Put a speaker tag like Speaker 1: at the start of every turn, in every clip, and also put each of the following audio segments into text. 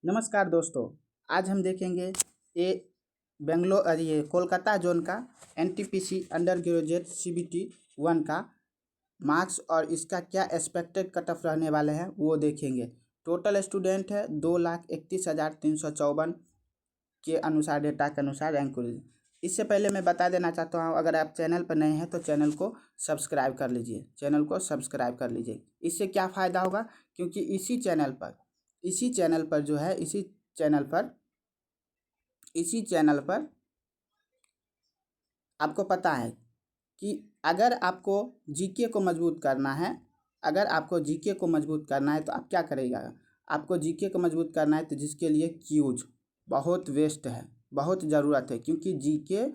Speaker 1: नमस्कार दोस्तों। आज हम देखेंगे ये बेंगलोर ये कोलकाता जोन का एनटीपीसी अंडर ग्रेजुएट सीबीटी 1 का मार्क्स और इसका क्या एक्सपेक्टेड कट ऑफ रहने वाले हैं वो देखेंगे। टोटल स्टूडेंट है 2,31,354 के अनुसार, डेटा के अनुसार रैंक को। इससे पहले मैं बता देना चाहता हूँ, अगर आप चैनल पर नए हैं तो चैनल को सब्सक्राइब कर लीजिए। इससे क्या फ़ायदा होगा, क्योंकि इसी चैनल पर जो है इसी चैनल पर आपको पता है कि अगर आपको जीके को मजबूत करना है तो आप क्या करेगा। आपको जीके को मजबूत करना है तो जिसके लिए क्यूज बहुत वेस्ट है, बहुत ज़रूरत है, क्योंकि जीके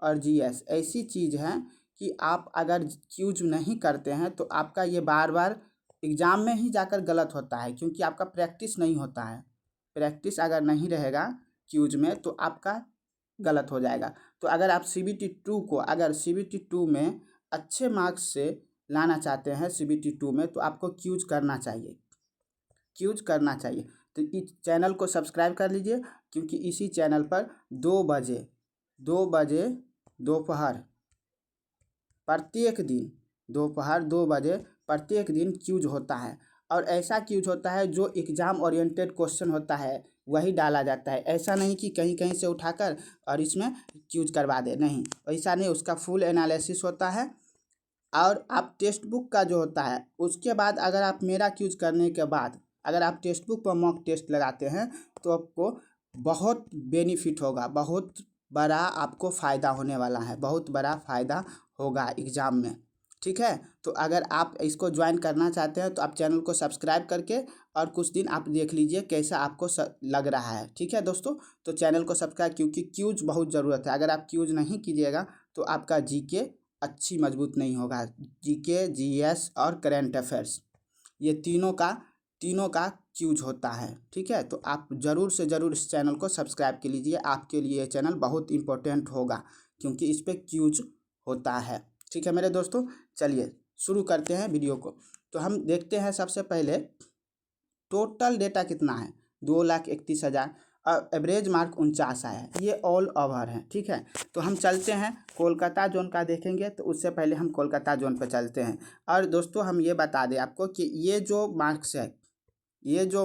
Speaker 1: और जीएस ऐसी चीज़ है कि आप अगर क्यूज नहीं करते हैं तो आपका ये बार बार एग्ज़ाम में ही जाकर गलत होता है, क्योंकि आपका प्रैक्टिस नहीं होता है। प्रैक्टिस अगर नहीं रहेगा क्यूज में तो आपका गलत हो जाएगा। तो अगर आप सीबीटी टू में अच्छे मार्क्स से लाना चाहते हैं सीबीटी टू में, तो आपको क्यूज करना चाहिए। तो इस चैनल को सब्सक्राइब कर लीजिए, क्योंकि इसी चैनल पर 2 बजे दोपहर दोपहर 2 बजे प्रत्येक दिन क्यूज होता है। और ऐसा क्यूज होता है जो एग्ज़ाम ओरिएंटेड क्वेश्चन होता है वही डाला जाता है। ऐसा नहीं कि कहीं कहीं से उठाकर और इसमें क्यूज करवा दे, नहीं, ऐसा नहीं। उसका फुल एनालिसिस होता है। और आप टेक्स्ट बुक का जो होता है उसके बाद अगर आप मेरा क्यूज करने के बाद अगर आप टेक्स्ट बुक पर मॉक टेस्ट लगाते हैं तो आपको बहुत बेनिफिट होगा, बहुत बड़ा आपको फ़ायदा होने वाला है, बहुत बड़ा फ़ायदा होगा एग्ज़ाम में। ठीक है, तो अगर आप इसको ज्वाइन करना चाहते हैं तो आप चैनल को सब्सक्राइब करके और कुछ दिन आप देख लीजिए कैसा आपको लग रहा है। ठीक है दोस्तों, तो चैनल को सब्सक्राइब, क्योंकि क्यूज बहुत ज़रूरत है। अगर आप क्यूज नहीं कीजिएगा तो आपका जीके अच्छी मजबूत नहीं होगा। जीके, जीएस और करेंट अफेयर्स, ये तीनों का क्यूज होता है। ठीक है, तो आप ज़रूर से ज़रूर इस चैनल को सब्सक्राइब कर लीजिए। आपके लिए ये चैनल बहुत इंपॉर्टेंट होगा, क्योंकि इस पर क्यूज होता है। ठीक है मेरे दोस्तों, चलिए शुरू करते हैं वीडियो को। तो हम देखते हैं सबसे पहले टोटल डेटा कितना है। 2,31,000 और एवरेज मार्क 49 आया है, ये ऑल ओवर है। ठीक है, तो हम चलते हैं कोलकाता जोन का देखेंगे। तो उससे पहले हम कोलकाता जोन पर चलते हैं। और दोस्तों हम ये बता दें आपको कि ये जो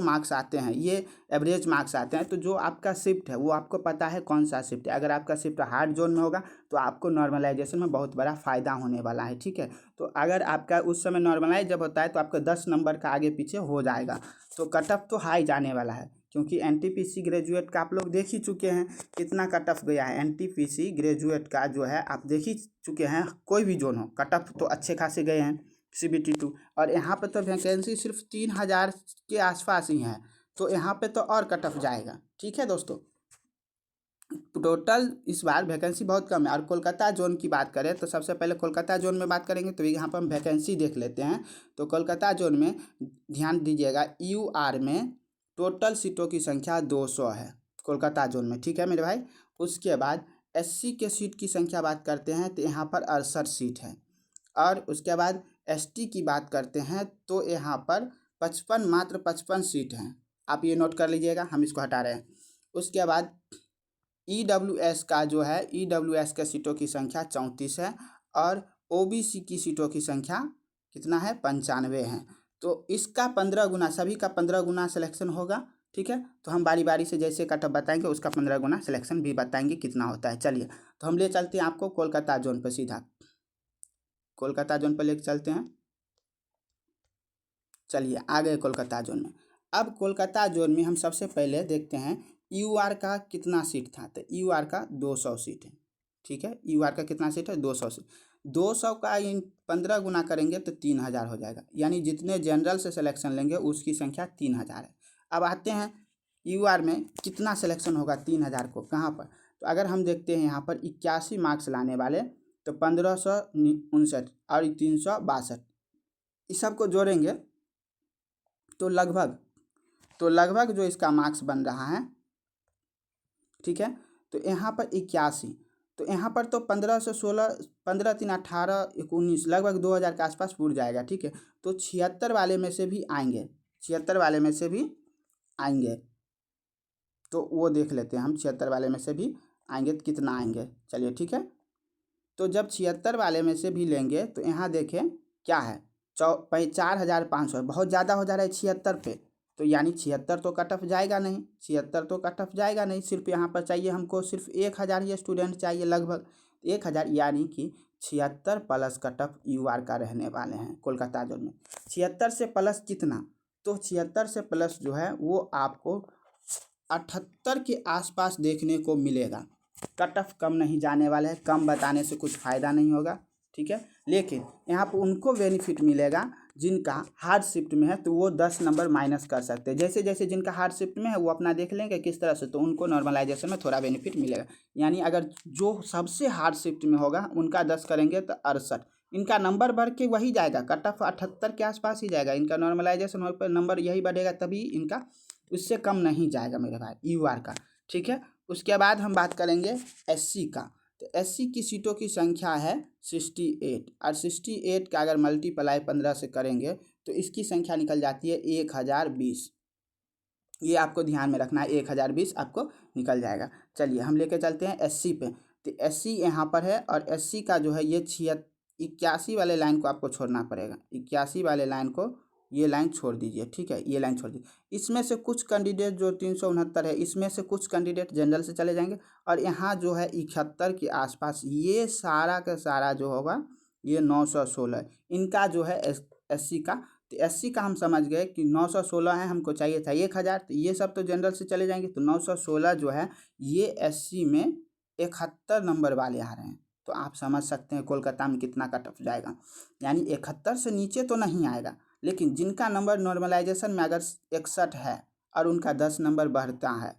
Speaker 1: मार्क्स आते हैं ये एवरेज मार्क्स आते हैं। तो जो आपका शिफ्ट है वो आपको पता है कौन सा शिफ्ट है। अगर आपका शिफ्ट हार्ड जोन में होगा तो आपको नॉर्मलाइजेशन में बहुत बड़ा फ़ायदा होने वाला है। ठीक है, तो अगर आपका उस समय नॉर्मलाइज जब होता है तो आपको 10 नंबर का आगे पीछे हो जाएगा। तो कट ऑफ तो हाई जाने वाला है, क्योंकि एनटीपीसी ग्रेजुएट का आप लोग देख ही चुके हैं कितना कट ऑफ गया है। एनटीपीसी ग्रेजुएट का जो है आप देख ही चुके हैं, कोई भी जोन हो कट ऑफ तो अच्छे खासे गए हैं सीबीटी टू। और यहाँ पे तो वैकेंसी सिर्फ 3,000 के आसपास ही है, तो यहाँ पे तो और कट ऑफ जाएगा। ठीक है दोस्तों, टोटल इस बार वैकेंसी बहुत कम है। और कोलकाता जोन की बात करें तो सबसे पहले कोलकाता जोन में बात करेंगे, तो यहाँ पर हम वैकेंसी देख लेते हैं। तो कोलकाता जोन में ध्यान दीजिएगा, यूआर में टोटल सीटों की संख्या 200 है कोलकाता जोन में। ठीक है मेरे भाई, उसके बाद एससी के सीट की संख्या बात करते हैं तो यहाँ पर 68 सीट है। और उसके बाद एसटी की बात करते हैं तो यहाँ पर 55 सीट हैं। आप ये नोट कर लीजिएगा, हम इसको हटा रहे हैं। उसके बाद ईडब्ल्यूएस का जो है, ईडब्ल्यूएस के सीटों की संख्या 34 है। और ओबीसी की सीटों की संख्या कितना है, 95 है। तो इसका 15 गुना, सभी का 15 गुना सिलेक्शन होगा। ठीक है, तो हम बारी बारी से जैसे कट ऑफ बताएंगे उसका 15 गुना सिलेक्शन भी बताएंगे कितना होता है। चलिए, तो हम ले चलते हैं आपको कोलकाता जोन पर, सीधा कोलकाता जोन पर लेकर चलते हैं। चलिए आ गए कोलकाता जोन में। अब कोलकाता जोन में हम सबसे पहले देखते हैं यूआर का कितना सीट था। तो यूआर का 200 सीट है। ठीक है, यूआर का कितना सीट है, 200 सीट। 200 का इन 15 गुना करेंगे तो 3,000 हो जाएगा, यानी जितने जनरल से सिलेक्शन लेंगे उसकी संख्या 3,000 है। अब आते हैं यूआर में कितना सिलेक्शन होगा 3,000 को, कहाँ पर। तो अगर हम देखते हैं यहाँ पर 81 मार्क्स लाने वाले, तो 1559 और 362, इस सब को जोड़ेंगे तो लगभग जो इसका मार्क्स बन रहा है। ठीक है, तो यहाँ पर 81, तो यहाँ पर तो 1516, 15 3 18 19, लगभग 2,000 के आसपास पूर जाएगा। ठीक है, तो 76 वाले में से भी आएंगे, 76 वाले में से भी आएंगे। तो वो देख लेते हैं हम 76 वाले में से भी आएंगे तो कितना आएंगे। चलिए ठीक है, तो जब 76 वाले में से भी लेंगे तो यहाँ देखें क्या है, 4,500 बहुत ज़्यादा हो जा रहा है 76 पे, तो यानी 76 तो कट ऑफ जाएगा नहीं, 76 तो कट ऑफ जाएगा नहीं। सिर्फ यहाँ पर चाहिए हमको सिर्फ 1,000 ही स्टूडेंट चाहिए, लगभग 1,000, यानी कि 76 प्लस कट ऑफ UR का रहने वाले हैं कोलकाता जोन में। 76 से प्लस कितना, तो 76 से प्लस जो है वो आपको 78 के आसपास देखने को मिलेगा। कट ऑफ कम नहीं जाने वाला है, कम बताने से कुछ फ़ायदा नहीं होगा, ठीक है। लेकिन यहाँ पर उनको बेनिफिट मिलेगा जिनका हार्ड शिफ्ट में है, तो वो 10 नंबर माइनस कर सकते हैं। जैसे जैसे जिनका हार्ड शिफ्ट में है वो अपना देख लेंगे किस तरह से, तो उनको नॉर्मलाइजेशन में थोड़ा बेनिफिट मिलेगा। यानी अगर जो सबसे हार्ड शिफ्ट में होगा उनका 10 करेंगे तो 68, इनका नंबर बढ़ के वही जाएगा, कट ऑफ 78 के आसपास ही जाएगा। इनका नॉर्मलाइजेशन हो पर नंबर यही बढ़ेगा, तभी इनका उससे कम नहीं जाएगा मेरे भाई UR का, ठीक है। उसके बाद हम बात करेंगे SC का, तो SC की सीटों की संख्या है 68, और 68 का अगर मल्टीप्लाई 15 से करेंगे तो इसकी संख्या निकल जाती है 1020। ये आपको ध्यान में रखना है, 1020 आपको निकल जाएगा। चलिए हम लेके चलते हैं SC पे, तो SC यहाँ पर है, और SC का जो है ये 81 वाले लाइन को आपको छोड़ना पड़ेगा, 81 वाले लाइन को, ये लाइन छोड़ दीजिए, ठीक है, ये लाइन छोड़ दीजिए। इसमें से कुछ कैंडिडेट जो 369 है, इसमें से कुछ कैंडिडेट जनरल से चले जाएंगे, और यहाँ जो है 71 के आसपास ये सारा का सारा जो होगा ये 916, इनका जो है SC का, तो SC का हम समझ गए कि 916 है, हमको चाहिए था 1,000, तो ये सब तो जनरल से चले जाएंगे, तो 916 जो है ये SC में 71 नंबर वाले आ रहे हैं। तो आप समझ सकते हैं कोलकाता में कितना कट ऑफ जाएगा, यानी 71 से नीचे तो नहीं आएगा। लेकिन जिनका नंबर नॉर्मलाइजेशन में अगर 61 है और उनका 10 नंबर बढ़ता है,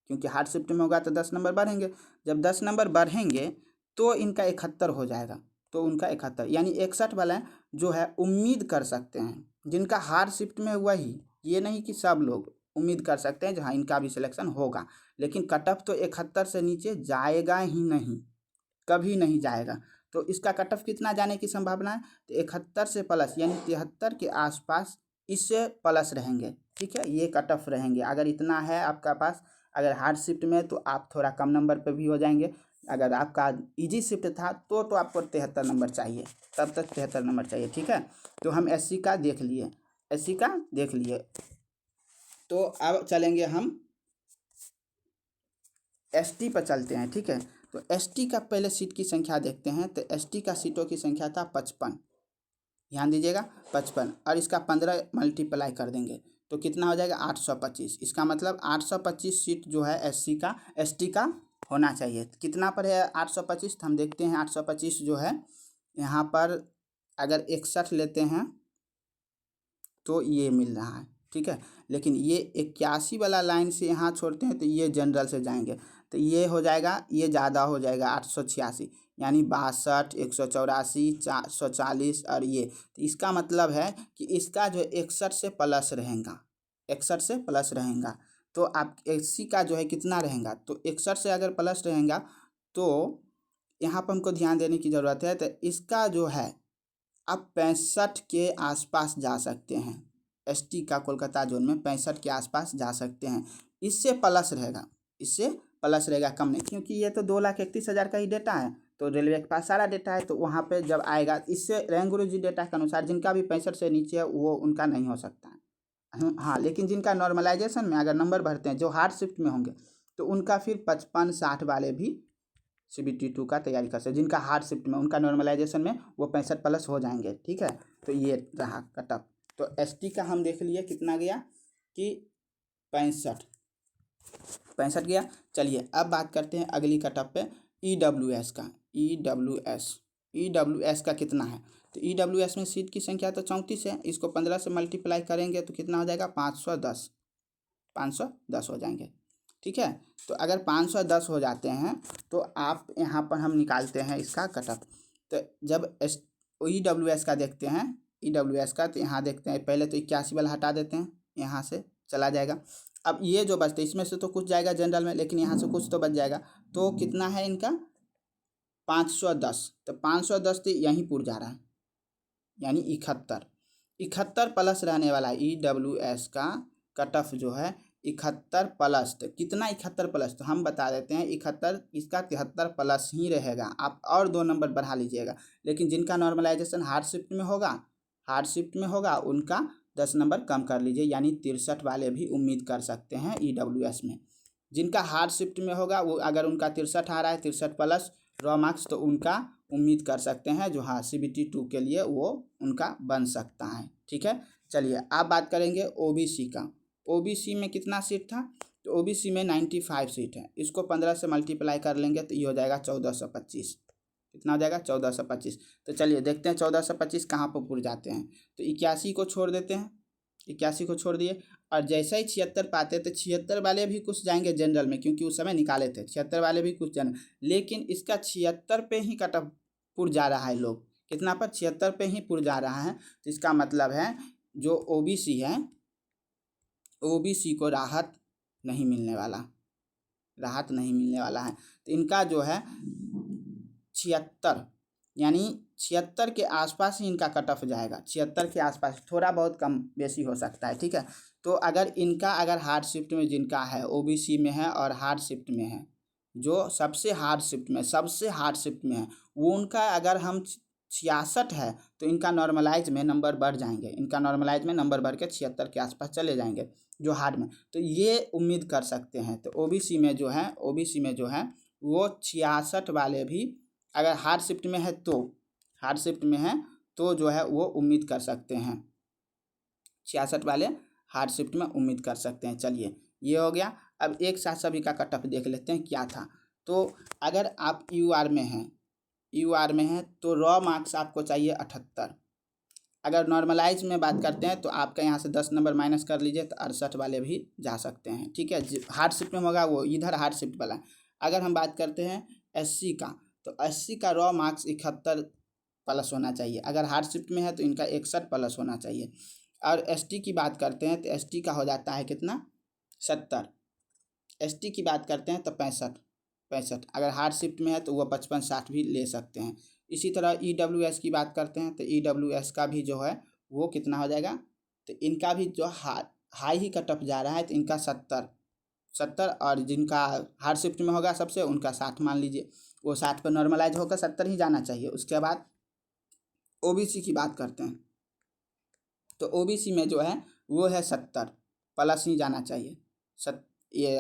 Speaker 1: क्योंकि हार्ड शिफ्ट में होगा तो 10 नंबर बढ़ेंगे, जब 10 नंबर बढ़ेंगे तो इनका 71 हो जाएगा, तो उनका 71 यानी 61 वाला जो है उम्मीद कर सकते हैं, जिनका हार्ड शिफ्ट में वही, ये नहीं कि सब लोग उम्मीद कर सकते हैं जहाँ इनका भी सिलेक्शन होगा। लेकिन कट ऑफ तो 71 से नीचे जाएगा ही नहीं, कभी नहीं जाएगा। तो इसका कट ऑफ कितना जाने की संभावना है, तो 71 से प्लस यानी 73 के आसपास इससे प्लस रहेंगे, ठीक है, ये कट ऑफ रहेंगे। अगर इतना है आपका पास, अगर हार्ड शिफ्ट में तो आप थोड़ा कम नंबर पे भी हो जाएंगे, अगर आपका इजी शिफ्ट था तो आपको 73 नंबर चाहिए, तब तक 73 नंबर चाहिए, ठीक है। तो हम SC का देख लिए, SC का देख लिए, तो अब चलेंगे हम ST पर चलते हैं, ठीक है। तो ST का पहले सीट की संख्या देखते हैं, तो ST का सीटों की संख्या था 55, ध्यान दीजिएगा 55, और इसका 15 मल्टीप्लाई कर देंगे तो कितना हो जाएगा 825। इसका मतलब 825 सीट जो है ST का होना चाहिए। कितना पर है 825, तो हम देखते हैं 825 जो है यहाँ पर अगर 61 लेते हैं तो ये मिल रहा है, ठीक है। लेकिन ये 81 वाला लाइन से यहाँ छोड़ते हैं तो ये जनरल से जाएंगे, तो ये हो जाएगा, ये ज़्यादा हो जाएगा 886, यानी 62, 184, 440, और ये, तो इसका मतलब है कि इसका जो 61 से प्लस रहेगा, 61 से प्लस रहेगा, तो आप SC का जो है कितना रहेगा, तो 61 से अगर प्लस रहेगा तो यहाँ पर हमको ध्यान देने की ज़रूरत है। तो इसका जो है आप 65 के आसपास जा सकते हैं, ST का कोलकाता जोन में 65 के आसपास जा सकते हैं, इससे प्लस रहेगा, इससे प्लस रहेगा, कम नहीं, क्योंकि ये तो 2,31,000 का ही डेटा है, तो रेलवे के पास सारा डेटा है, तो वहाँ पे जब आएगा इससे रैंक गुरुजी डेटा के अनुसार जिनका भी 65 से नीचे है वो उनका नहीं हो सकता है। हाँ, लेकिन जिनका नॉर्मलाइजेशन में अगर नंबर बढ़ते हैं, जो हार्ड शिफ्ट में होंगे, तो उनका फिर 55-60 वाले भी CBT 2 का तैयारी कर सकते, जिनका हार्ड शिफ्ट में उनका नॉर्मलाइजेशन में वो 65 प्लस हो जाएंगे, ठीक है। तो ये रहा कट ऑफ, तो ST का हम देख लिए कितना गया कि 65 गया। चलिए अब बात करते हैं अगली कट ऑफ पे EWS का, EWS का कितना है, तो EWS में सीट की संख्या तो 34 है, इसको 15 से मल्टीप्लाई करेंगे तो कितना हो जाएगा 510 हो जाएंगे, ठीक है। तो अगर 510 हो जाते हैं तो आप यहाँ पर हम निकालते हैं इसका कट ऑफ, तो जब EWS का देखते हैं, EWS का, तो यहाँ देखते हैं पहले तो 81 वाला हटा देते हैं, यहाँ से चला जाएगा। अब ये जो बचते इसमें से तो कुछ जाएगा जनरल में, लेकिन यहाँ से कुछ तो बच जाएगा, तो कितना है इनका 510, तो 510 तो यहीं पूर जा रहा है, यानी 71 प्लस रहने वाला EWS का कट ऑफ जो है 71 प्लस, तो कितना 71 प्लस, तो हम बता देते हैं 71, इसका 73 प्लस ही रहेगा। आप और 2 नंबर बढ़ा लीजिएगा, लेकिन जिनका नॉर्मलाइजेशन हार्ड शिफ्ट में होगा उनका 10 नंबर कम कर लीजिए, यानी 63 वाले भी उम्मीद कर सकते हैं EWS में। जिनका हार्ड शिफ्ट में होगा वो अगर उनका 63 आ रहा है, 63 प्लस रॉ मार्क्स, तो उनका उम्मीद कर सकते हैं जो हाँ CBT 2 के लिए वो उनका बन सकता है। ठीक है, चलिए आप बात करेंगे OBC का। OBC में कितना सीट था, तो OBC में 95 सीट है। इसको 15 से मल्टीप्लाई कर लेंगे तो ये हो जाएगा 1425। कितना हो जाएगा, 1425। तो चलिए देखते हैं 1425 कहाँ पर पुर जाते हैं। तो 81 को छोड़ देते हैं, 81 को छोड़ दिए, और जैसा ही 76 पाते तो 76 वाले भी कुछ जाएंगे जनरल में, क्योंकि उस समय निकाले थे 76 वाले भी कुछ जनरल, लेकिन इसका 76 पे ही कट ऑफ पुर जा रहा है। लोग कितना पर, 76 पे ही पुर जा रहा है। तो इसका मतलब है जो OBC है, OBC को राहत नहीं मिलने वाला है। तो इनका जो है 76, यानी 76 के आसपास ही इनका कट ऑफ जाएगा। 76 के आसपास, थोड़ा बहुत कम बेसी हो सकता है। ठीक है, तो अगर हार्ड शिफ्ट में जिनका है, OBC में है और हार्ड शिफ्ट में है, जो सबसे हार्ड शिफ्ट में है, वो उनका अगर हम 66 है तो इनका नॉर्मलाइज में नंबर बढ़ जाएंगे, इनका नॉर्मलाइज में नंबर बढ़ के 76 के आसपास चले जाएंगे जो हार्ड में। तो ये उम्मीद कर सकते हैं। तो OBC में जो है वो 66 वाले भी अगर हार्ड शिफ्ट में है तो जो है वो उम्मीद कर सकते हैं, 66 वाले हार्ड शिफ्ट में उम्मीद कर सकते हैं। चलिए ये हो गया। अब एक साथ सभी का कट ऑफ देख लेते हैं क्या था। तो अगर आप UR में हैं तो रॉ मार्क्स आपको चाहिए 78। अगर नॉर्मलाइज में बात करते हैं तो आपका यहाँ से 10 नंबर माइनस कर लीजिए तो 68 वाले भी जा सकते हैं। ठीक है, हार्ड शिफ्ट में होगा वो इधर हार्ड शिफ्ट वाला। अगर हम बात करते हैं SC का, तो SC का रॉ मार्क्स 71 प्लस होना चाहिए। अगर हार्ड शिफ्ट में है तो इनका 61 प्लस होना चाहिए। और ST की बात करते हैं तो ST का हो जाता है कितना, 70। ST की बात करते हैं तो 65। अगर हार्ड शिफ्ट में है तो वह 55-60 भी ले सकते हैं। इसी तरह EWS की बात करते हैं तो EWS का भी जो है वो कितना हो जाएगा, तो इनका भी जो हाई ही कट ऑफ जा रहा है, तो इनका 70, और जिनका हार्ड शिफ्ट में होगा सबसे उनका 60 मान लीजिए, वो 60 पर नॉर्मलाइज होकर 70 ही जाना चाहिए। उसके बाद OBC की बात करते हैं तो OBC में जो है वो है 70 प्लस ही जाना चाहिए। ये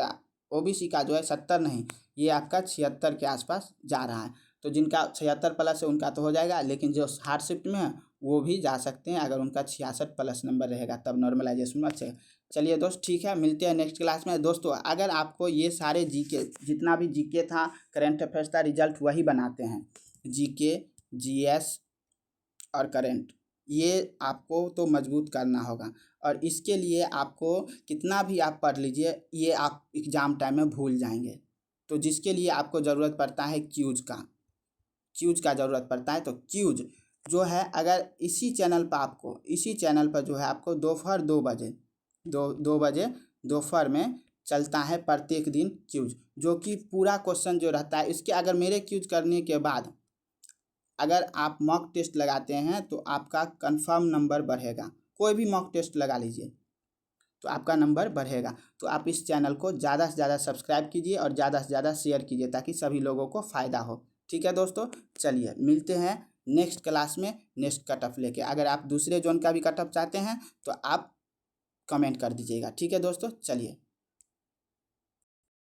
Speaker 1: OBC का जो है 70 नहीं, ये आपका 76 के आसपास जा रहा है। तो जिनका 76 प्लस है उनका तो हो जाएगा, लेकिन जो हार्ड शिफ्ट में है वो भी जा सकते हैं अगर उनका 66 प्लस नंबर रहेगा, तब नॉर्मलाइजेशन में अच्छे। चलिए दोस्त, ठीक है, मिलते हैं नेक्स्ट क्लास में। दोस्तों अगर आपको ये सारे GK, जितना भी GK था, करंट अफेयर्स था, रिजल्ट वही बनाते हैं, GK, GS और करंट, ये आपको तो मजबूत करना होगा। और इसके लिए आपको कितना भी आप पढ़ लीजिए, ये आप एग्ज़ाम टाइम में भूल जाएंगे। तो जिसके लिए आपको ज़रूरत पड़ता है क्यूज का ज़रूरत पड़ता है। तो क्यूज जो है, अगर इसी चैनल पर जो है आपको दोपहर 2 बजे 2 बजे दोपहर में चलता है प्रत्येक दिन क्यूज, जो कि पूरा क्वेश्चन जो रहता है इसके, अगर मेरे क्यूज करने के बाद अगर आप मॉक टेस्ट लगाते हैं तो आपका कंफर्म नंबर बढ़ेगा। कोई भी मॉक टेस्ट लगा लीजिए तो आपका नंबर बढ़ेगा। तो आप इस चैनल को ज़्यादा से ज़्यादा सब्सक्राइब कीजिए और ज़्यादा से ज़्यादा शेयर कीजिए ताकि सभी लोगों को फ़ायदा हो। ठीक है दोस्तों, चलिए मिलते हैं नेक्स्ट क्लास में नेक्स्ट कट ऑफ लेके। अगर आप दूसरे जोन का भी कट ऑफ चाहते हैं तो आप कमेंट कर दीजिएगा। ठीक है दोस्तों, चलिए।